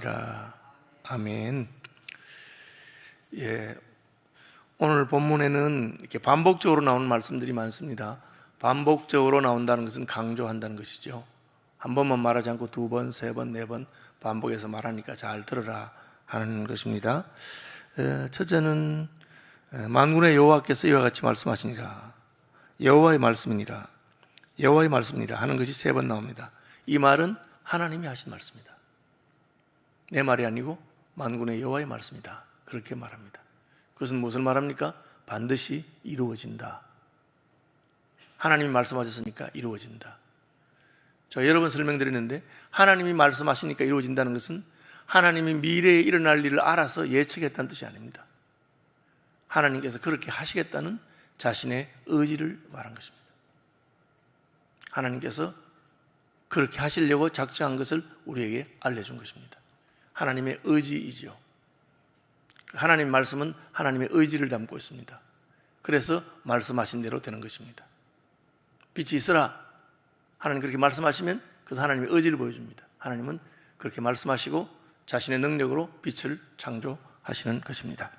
평안하시리라. 아멘. 예, 오늘 본문에는 이렇게 반복적으로 나오는 말씀들이 많습니다. 반복적으로 나온다는 것은 강조한다는 것이죠. 한 번만 말하지 않고 두 번, 세 번, 네 번 반복해서 말하니까 잘 들어라 하는 것입니다. 첫째는 만군의 여호와께서 이와 같이 말씀하시니라. 여호와의 말씀이니라. 여호와의 말씀이니라 하는 것이 세 번 나옵니다. 이 말은 하나님이 하신 말씀이다. 내 말이 아니고 만군의 여호와의 말씀이다. 그렇게 말합니다. 그것은 무엇을 말합니까? 반드시 이루어진다. 하나님이 말씀하셨으니까 이루어진다. 저 여러 번 설명드렸는데 하나님이 말씀하시니까 이루어진다는 것은 하나님이 미래에 일어날 일을 알아서 예측했다는 뜻이 아닙니다. 하나님께서 그렇게 하시겠다는 자신의 의지를 말한 것입니다. 하나님께서 그렇게 하시려고 작정한 것을 우리에게 알려준 것입니다. 하나님의 의지이지요. 하나님 말씀은 하나님의 의지를 담고 있습니다. 그래서 말씀하신 대로 되는 것입니다. 빛이 있으라. 하나님 그렇게 말씀하시면 그래서 하나님의 의지를 보여줍니다. 하나님은 그렇게 말씀하시고 자신의 능력으로 빛을 창조하시는 것입니다.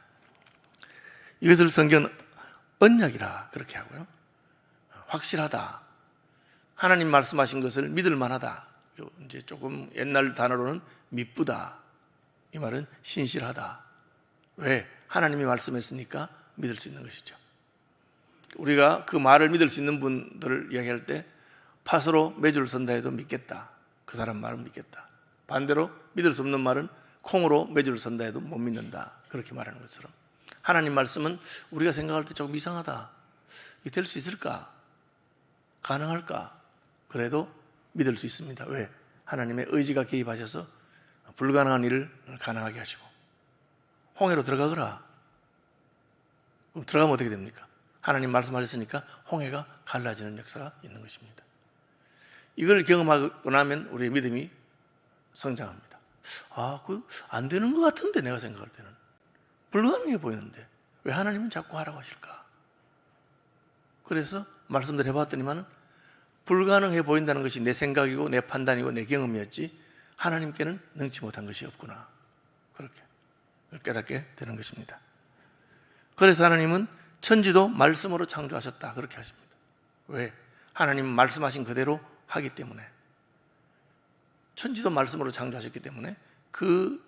이것을 성경은 언약이라 그렇게 하고요. 확실하다. 하나님 말씀하신 것을 믿을 만하다. 이제 조금 옛날 단어로는 미쁘다. 이 말은 신실하다. 왜? 하나님이 말씀했으니까 믿을 수 있는 것이죠. 우리가 그 말을 믿을 수 있는 분들을 이야기할 때 팥으로 매주를 선다 해도 믿겠다. 그 사람 말은 믿겠다. 반대로 믿을 수 없는 말은 콩으로 매주를 선다 해도 못 믿는다. 그렇게 말하는 것처럼 하나님 말씀은 우리가 생각할 때 조금 이상하다. 이게 될 수 있을까? 가능할까? 그래도 믿을 수 있습니다. 왜? 하나님의 의지가 개입하셔서 불가능한 일을 가능하게 하시고 홍해로 들어가거라. 그럼 들어가면 어떻게 됩니까? 하나님 말씀하셨으니까 홍해가 갈라지는 역사가 있는 것입니다. 이걸 경험하고 나면 우리의 믿음이 성장합니다. 안 되는 것 같은데 내가 생각할 때는 불가능해 보이는데 왜 하나님은 자꾸 하라고 하실까? 그래서 말씀들 해봤더니만 불가능해 보인다는 것이 내 생각이고 내 판단이고 내 경험이었지 하나님께는 능치 못한 것이 없구나. 그렇게 깨닫게 되는 것입니다. 그래서 하나님은 천지도 말씀으로 창조하셨다. 그렇게 하십니다. 왜? 하나님은 말씀하신 그대로 하기 때문에 천지도 말씀으로 창조하셨기 때문에 그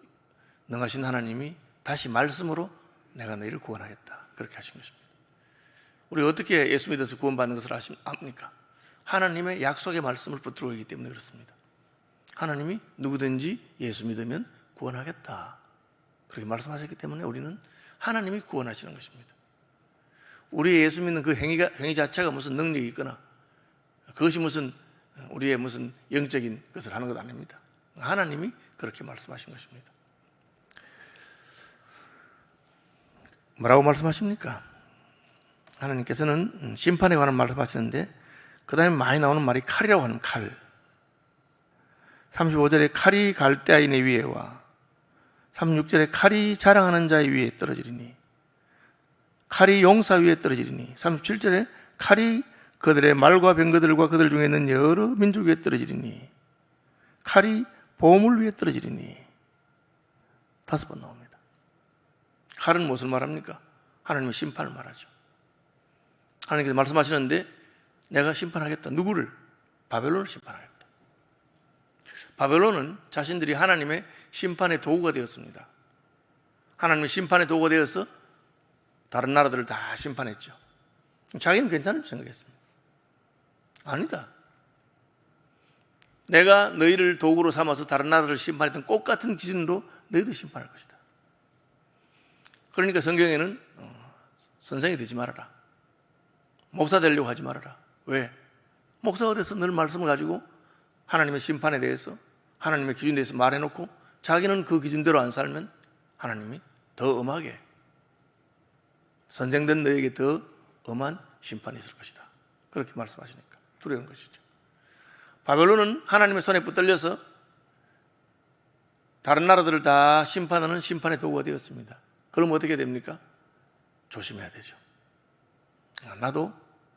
능하신 하나님이 다시 말씀으로 내가 너희를 구원하겠다. 그렇게 하신 것입니다. 우리가 어떻게 예수 믿어서 구원받는 것을 압니까? 하나님의 약속의 말씀을 붙들고 있기 때문에 그렇습니다. 하나님이 누구든지 예수 믿으면 구원하겠다. 그렇게 말씀하셨기 때문에 우리는 하나님이 구원하시는 것입니다. 우리 예수 믿는 그 행위 자체가 무슨 능력이 있거나 그것이 무슨 우리의 무슨 영적인 것을 하는 것 아닙니다. 하나님이 그렇게 말씀하신 것입니다. 뭐라고 말씀하십니까? 하나님께서는 심판에 관한 말씀하시는데 그 다음에 많이 나오는 말이 칼이라고 하는 칼. 35절에 칼이 갈대아인의 위에와 36절에 칼이 자랑하는 자의 위에 떨어지리니 칼이 용사 위에 떨어지리니 37절에 칼이 그들의 말과 병거들과 그들 중에 있는 여러 민족 위에 떨어지리니 칼이 보물 위에 떨어지리니 5번 나옵니다. 칼은 무엇을 말합니까? 하나님의 심판을 말하죠. 하나님께서 말씀하시는데 내가 심판하겠다. 누구를? 바벨론을 심판하겠다. 바벨론은 자신들이 하나님의 심판의 도구가 되었습니다. 하나님의 심판의 도구가 되어서 다른 나라들을 다 심판했죠. 자기는 괜찮을 줄 생각했습니다. 아니다. 내가 너희를 도구로 삼아서 다른 나라를 심판했던 똑같은 기준으로 너희도 심판할 것이다. 그러니까 성경에는 선생이 되지 말아라. 목사 되려고 하지 말아라. 왜? 목사가 돼서 늘 말씀을 가지고 하나님의 심판에 대해서 하나님의 기준에 대해서 말해놓고 자기는 그 기준대로 안 살면 하나님이 더 엄하게 선생된 너에게 더 엄한 심판이 있을 것이다. 그렇게 말씀하시니까 두려운 것이죠. 바벨론은 하나님의 손에 붙들려서 다른 나라들을 다 심판하는 심판의 도구가 되었습니다. 그럼 어떻게 됩니까? 조심해야 되죠. 나도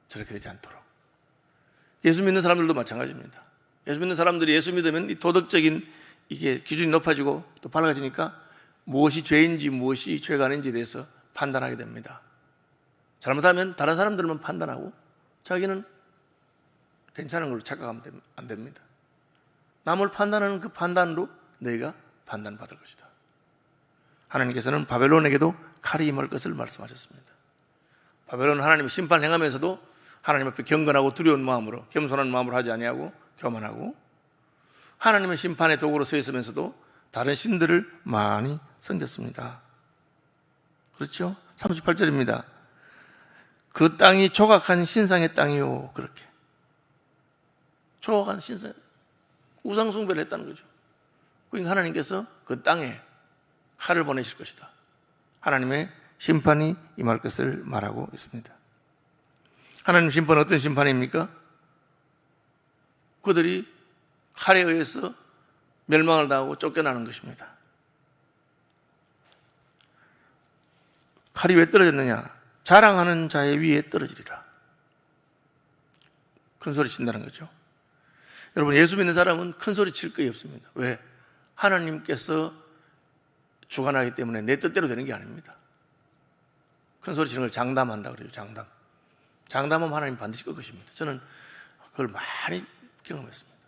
저렇게 되지 않도록. 예수 믿는 사람들도 마찬가지입니다. 예수 믿는 사람들이 예수 믿으면 이 도덕적인 이게 기준이 높아지고 또 밝아지니까 무엇이 죄인지 무엇이 죄가 아닌지에 대해서 판단하게 됩니다. 잘못하면 다른 사람들만 판단하고 자기는 괜찮은 걸로 착각하면 안 됩니다. 남을 판단하는 그 판단으로 너희가 판단받을 것이다. 하나님께서는 바벨론에게도 칼이 임할 것을 말씀하셨습니다. 바벨론은 하나님의 심판을 행하면서도 하나님 앞에 경건하고 두려운 마음으로, 겸손한 마음으로 하지 아니하고 교만하고, 하나님의 심판의 도구로 서 있으면서도 다른 신들을 많이 섬겼습니다. 그렇죠? 38절입니다. 그 땅이 조각한 신상의 땅이요. 그렇게 조각한 신상, 우상 숭배를 했다는 거죠. 그러니까 하나님께서 그 땅에 칼을 보내실 것이다. 하나님의 심판이 임할 것을 말하고 있습니다. 하나님 심판은 어떤 심판입니까? 그들이 칼에 의해서 멸망을 당하고 쫓겨나는 것입니다. 칼이 왜 떨어졌느냐? 자랑하는 자의 위에 떨어지리라. 큰 소리 친다는 거죠. 여러분, 예수 믿는 사람은 큰 소리 칠 거의 없습니다. 왜? 하나님께서 주관하기 때문에 내 뜻대로 되는 게 아닙니다. 큰 소리 치는 걸 장담한다 그래요. 장담하면 하나님 반드시 끌 것입니다. 저는 그걸 많이 경험했습니다.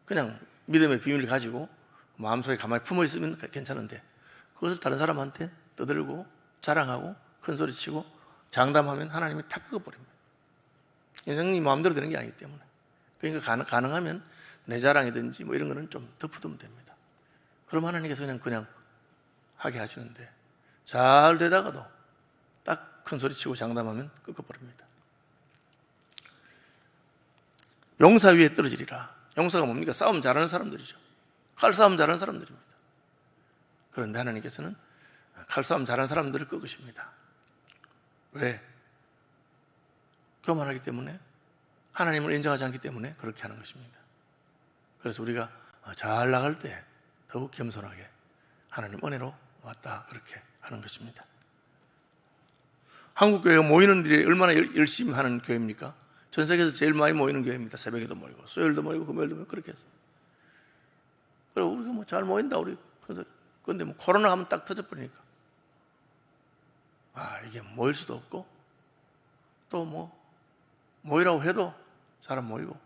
그냥 믿음의 비밀을 가지고 마음속에 가만히 품어 있으면 괜찮은데, 그것을 다른 사람한테 떠들고 자랑하고 큰 소리 치고 장담하면 하나님이 다 끄어버립니다. 인생이 마음대로 되는 게 아니기 때문에. 그러니까 가능하면 내 자랑이든지 뭐 이런 거는 좀 덮어두면 됩니다. 그럼 하나님께서 그냥 하게 하시는데, 잘 되다가도 딱 큰 소리 치고 장담하면 끄어버립니다. 용사 위에 떨어지리라. 용사가 뭡니까? 싸움 잘하는 사람들이죠. 칼싸움 잘하는 사람들입니다. 그런데 하나님께서는 칼싸움 잘하는 사람들을 끄으십니다. 왜? 교만하기 때문에, 하나님을 인정하지 않기 때문에 그렇게 하는 것입니다. 그래서 우리가 잘 나갈 때 더욱 겸손하게 하나님 은혜로 왔다, 그렇게 하는 것입니다. 한국 교회가 모이는 일이 얼마나 열심히 하는 교회입니까? 전 세계에서 제일 많이 모이는 교회입니다. 새벽에도 모이고 수요일도 모이고 금요일도 모이고 그렇게 해서. 그리고 우리가 뭐 잘 모인다 우리. 그런데 뭐 코로나 하면 딱 터져버리니까 이게 모일 수도 없고, 또 뭐 모이라고 해도 잘 안 모이고,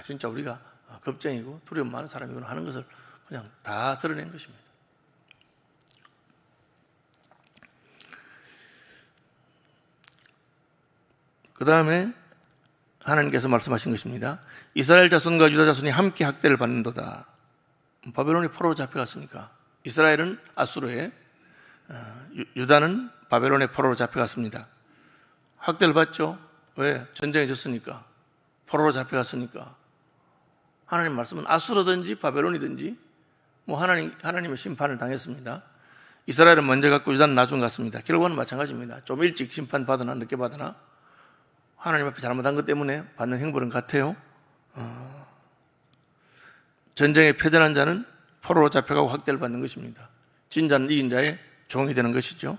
진짜 우리가 겁쟁이고 두려움 많은 사람이구나 하는 것을 그냥 다 드러낸 것입니다. 그 다음에 하나님께서 말씀하신 것입니다. 이스라엘 자손과 유다 자손이 함께 학대를 받는도다. 바벨론이 포로로 잡혀갔으니까 이스라엘은 아수르에, 유다는 바벨론의 포로로 잡혀갔습니다. 학대를 받죠. 왜? 전쟁에 졌으니까, 포로로 잡혀갔으니까. 하나님 말씀은 아수르든지 바벨론이든지 뭐 하나님의 심판을 당했습니다. 이스라엘은 먼저 갔고 유다는 나중 갔습니다. 결과는 마찬가지입니다. 좀 일찍 심판 받으나 늦게 받으나 하나님 앞에 잘못한 것 때문에 받는 형벌은 같아요. 전쟁에 패전한 자는 포로로 잡혀가고 학대를 받는 것입니다. 진 자는 이긴 자의 종이 되는 것이죠.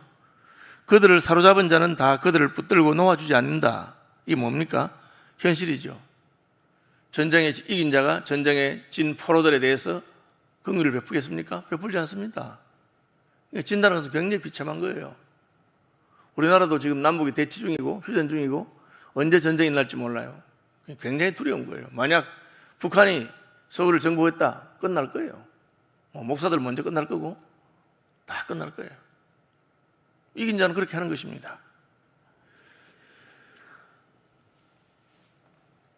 그들을 사로잡은 자는 다 그들을 붙들고 놓아주지 않는다. 이게 뭡니까? 현실이죠. 전쟁에 이긴 자가 전쟁에 진 포로들에 대해서 긍휼을 베푸겠습니까? 베풀지 않습니다. 진다는 것은 굉장히 비참한 거예요. 우리나라도 지금 남북이 대치 중이고 휴전 중이고 언제 전쟁이 날지 몰라요. 굉장히 두려운 거예요. 만약 북한이 서울을 정복했다, 끝날 거예요. 목사들 먼저 끝날 거고 다 끝날 거예요. 이긴 자는 그렇게 하는 것입니다.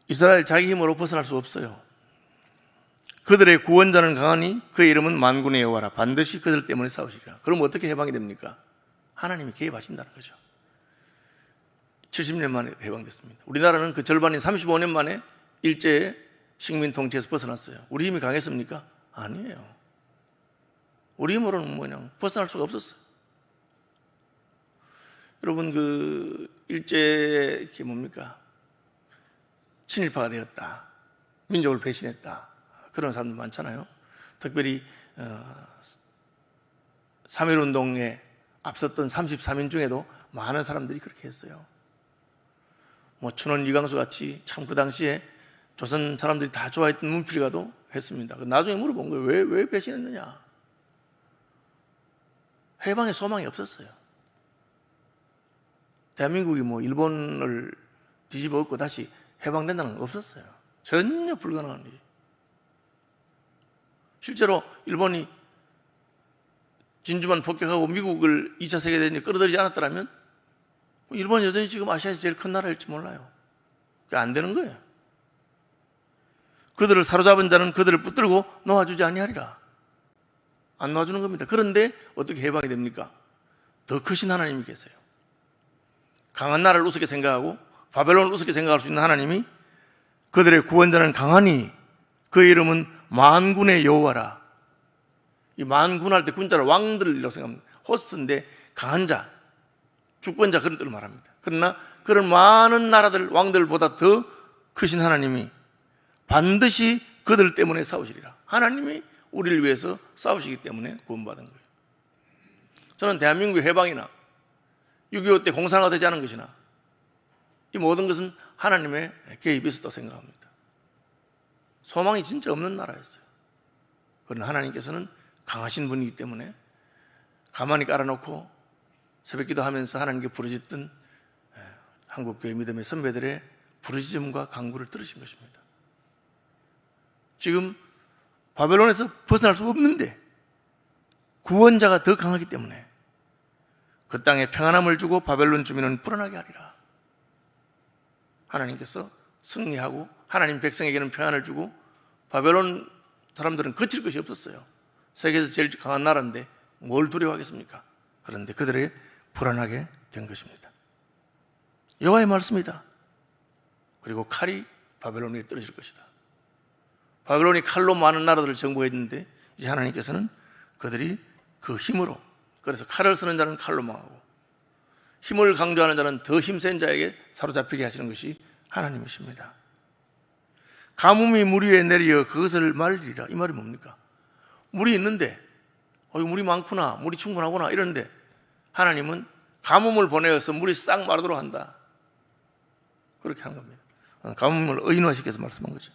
이스라엘 자기 힘으로 벗어날 수 없어요. 그들의 구원자는 강하니 그의 이름은 만군의 여호와라. 반드시 그들 때문에 싸우시리라. 그럼 어떻게 해방이 됩니까? 하나님이 개입하신다는 거죠. 70년 만에 해방됐습니다. 우리나라는 그 절반인 35년 만에 일제의 식민 통치에서 벗어났어요. 우리 힘이 강했습니까? 아니에요. 우리 힘으로는 그냥 벗어날 수가 없었어요. 여러분, 그 일제에 이게 뭡니까? 친일파가 되었다, 민족을 배신했다, 그런 사람들 많잖아요. 특별히 3.1운동에 앞섰던 33인 중에도 많은 사람들이 그렇게 했어요. 뭐 춘원 이광수 같이 참 그 당시에 조선 사람들이 다 좋아했던 문필가도 했습니다. 나중에 물어본 거예요. 왜 배신했느냐? 해방의 소망이 없었어요. 대한민국이 뭐 일본을 뒤집어 엎고 다시 해방된다는 건 없었어요. 전혀 불가능한 일이에요. 실제로 일본이 진주만 폭격하고 미국을 2차 세계대전에 끌어들이지 않았더라면 일본이 여전히 지금 아시아에서 제일 큰 나라일지 몰라요. 그게 안 되는 거예요. 그들을 사로잡은 자는 그들을 붙들고 놓아주지 아니하리라. 안 놓아주는 겁니다. 그런데 어떻게 해방이 됩니까? 더 크신 하나님이 계세요. 강한 나라를 우습게 생각하고 바벨론을 우습게 생각할 수 있는 하나님이 그들의 구원자는 강하니 그 이름은 만군의 여호와라. 이 만군할 때 군자를 왕들이라고 생각합니다. 호스트인데 강한 자, 주권자 그런 뜻을 말합니다. 그러나 그런 많은 나라들, 왕들보다 더 크신 하나님이 반드시 그들 때문에 싸우시리라. 하나님이 우리를 위해서 싸우시기 때문에 구원받은 거예요. 저는 대한민국의 해방이나 6.25 때 공산화가 되지 않은 것이나 이 모든 것은 하나님의 개입이 있었다고 생각합니다. 소망이 진짜 없는 나라였어요. 그러나 하나님께서는 강하신 분이기 때문에 가만히 깔아놓고 새벽기도 하면서 하나님께 부르짖던 한국교회 믿음의 선배들의 부르짖음과 간구를 들으신 것입니다. 지금 바벨론에서 벗어날 수 없는데 구원자가 더 강하기 때문에 그 땅에 평안함을 주고 바벨론 주민은 불안하게 하리라. 하나님께서 승리하고 하나님 백성에게는 평안을 주고 바벨론 사람들은 거칠 것이 없었어요. 세계에서 제일 강한 나라인데 뭘 두려워하겠습니까? 그런데 그들이 불안하게 된 것입니다. 여호와의 말씀이다. 그리고 칼이 바벨론에 떨어질 것이다. 바벨론이 칼로 많은 나라들을 정복했는데 이제 하나님께서는 그들이 그 힘으로, 그래서 칼을 쓰는 자는 칼로 망하고 힘을 강조하는 자는 더 힘센 자에게 사로잡히게 하시는 것이 하나님이십니다. 가뭄이 물 위에 내려 그것을 말리리라. 이 말이 뭡니까? 물이 있는데 물이 많구나, 물이 충분하구나 이러는데 하나님은 가뭄을 보내어서 물이 싹 마르도록 한다. 그렇게 한 겁니다. 가뭄을 의인화시켜서 말씀한 거죠.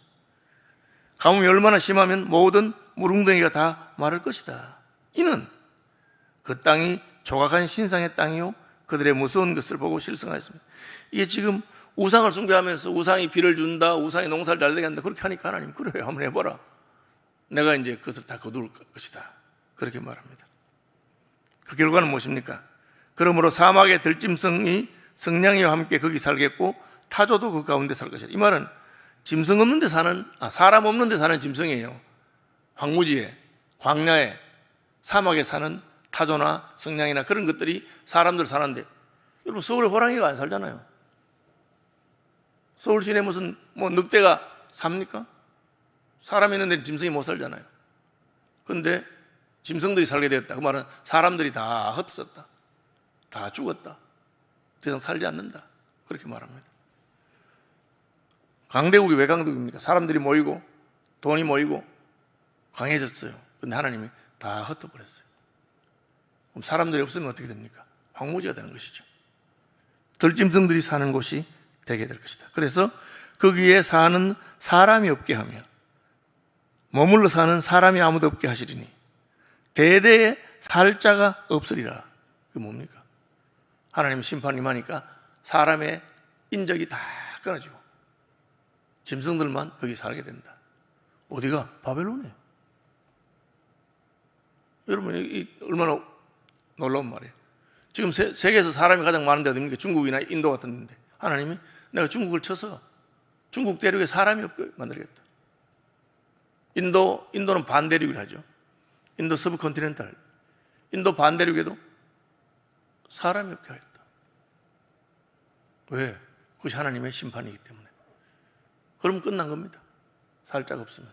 가뭄이 얼마나 심하면 모든 물웅덩이가 다 마를 것이다. 이는 그 땅이 조각한 신상의 땅이요 그들의 무서운 것을 보고 실성하였습니다. 이게 지금 우상을 숭배하면서 우상이 비를 준다, 우상이 농사를 잘 되게 한다 그렇게 하니까 하나님 그래요, 한번 해봐라. 내가 이제 그것을 다 거둘 것이다. 그렇게 말합니다. 그 결과는 무엇입니까? 그러므로 사막의 들짐승이 성냥이와 함께 거기 살겠고 타조도 그 가운데 살 것이다. 이 말은 짐승 없는 데 사는, 사람 없는 데 사는 짐승이에요. 황무지에, 광야에, 사막에 사는 타조나 성냥이나 그런 것들이 사람들 사는데, 여러분 서울에 호랑이가 안 살잖아요. 서울 시내 무슨 늑대가 삽니까? 사람이 있는 데는 짐승이 못 살잖아요. 그런데 짐승들이 살게 되었다. 그 말은 사람들이 다 흩어졌다, 다 죽었다, 더 이상 살지 않는다. 그렇게 말합니다. 강대국이 왜 강대국입니까? 사람들이 모이고 돈이 모이고 강해졌어요. 그런데 하나님이 다 흩어버렸어요. 그럼 사람들이 없으면 어떻게 됩니까? 황무지가 되는 것이죠. 들짐승들이 사는 곳이 되게 될 것이다. 그래서 거기에 사는 사람이 없게 하며 머물러 사는 사람이 아무도 없게 하시리니 대대에 살 자가 없으리라. 그게 뭡니까? 하나님 심판이 임하니까 사람의 인적이 다 끊어지고 짐승들만 거기 살게 된다. 어디가? 바벨론이에요. 여러분 이 얼마나 놀라운 말이에요. 지금 세계에서 사람이 가장 많은 데가 어디입니까? 중국이나 인도 같은 데인데 하나님이 내가 중국을 쳐서 중국 대륙에 사람이 없게 만들겠다. 인도는 반대륙을 하죠. 인도 서브컨티넨탈, 인도 반대륙에도 사람이 없게 하겠다. 왜? 그것이 하나님의 심판이기 때문에. 그러면 끝난 겁니다. 살 자가 없으면.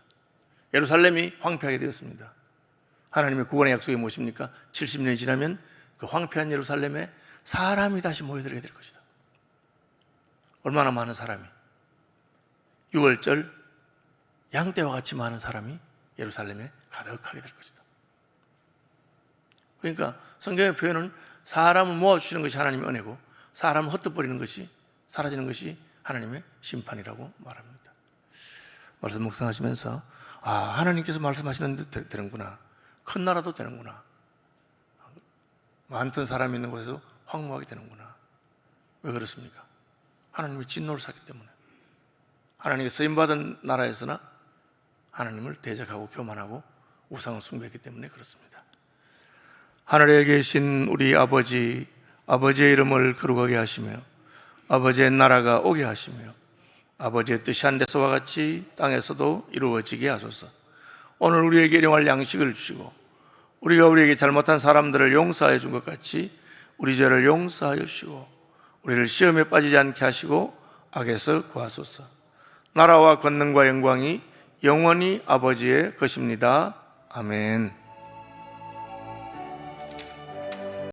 예루살렘이 황폐하게 되었습니다. 하나님의 구원의 약속이 무엇입니까? 70년이 지나면 그 황폐한 예루살렘에 사람이 다시 모여들게 될 것이다. 얼마나 많은 사람이, 6월절 양떼와 같이 많은 사람이 예루살렘에 가득하게 될 것이다. 그러니까 성경의 표현은 사람을 모아주시는 것이 하나님의 은혜고 사람을 흩어버리는 것이, 사라지는 것이 하나님의 심판이라고 말합니다. 말씀 묵상하시면서 하나님께서 말씀하시는데 되는구나. 큰 나라도 되는구나. 많던 사람이 있는 곳에서 황무하게 되는구나. 왜 그렇습니까? 하나님이 진노를 샀기 때문에. 하나님께 쓰임받은 나라에서나 하나님을 대적하고 교만하고 우상을 숭배했기 때문에 그렇습니다. 하늘에 계신 우리 아버지, 아버지의 이름을 거룩하게 하시며 아버지의 나라가 오게 하시며 아버지의 뜻이 하늘에서와 같이 땅에서도 이루어지게 하소서. 오늘 우리에게 일용할 양식을 주시고 우리가 우리에게 잘못한 사람들을 용서하여 준 것 같이 우리 죄를 용서하여 주시고 우리를 시험에 빠지지 않게 하시고 악에서 구하소서. 나라와 권능과 영광이 영원히 아버지의 것입니다. 아멘.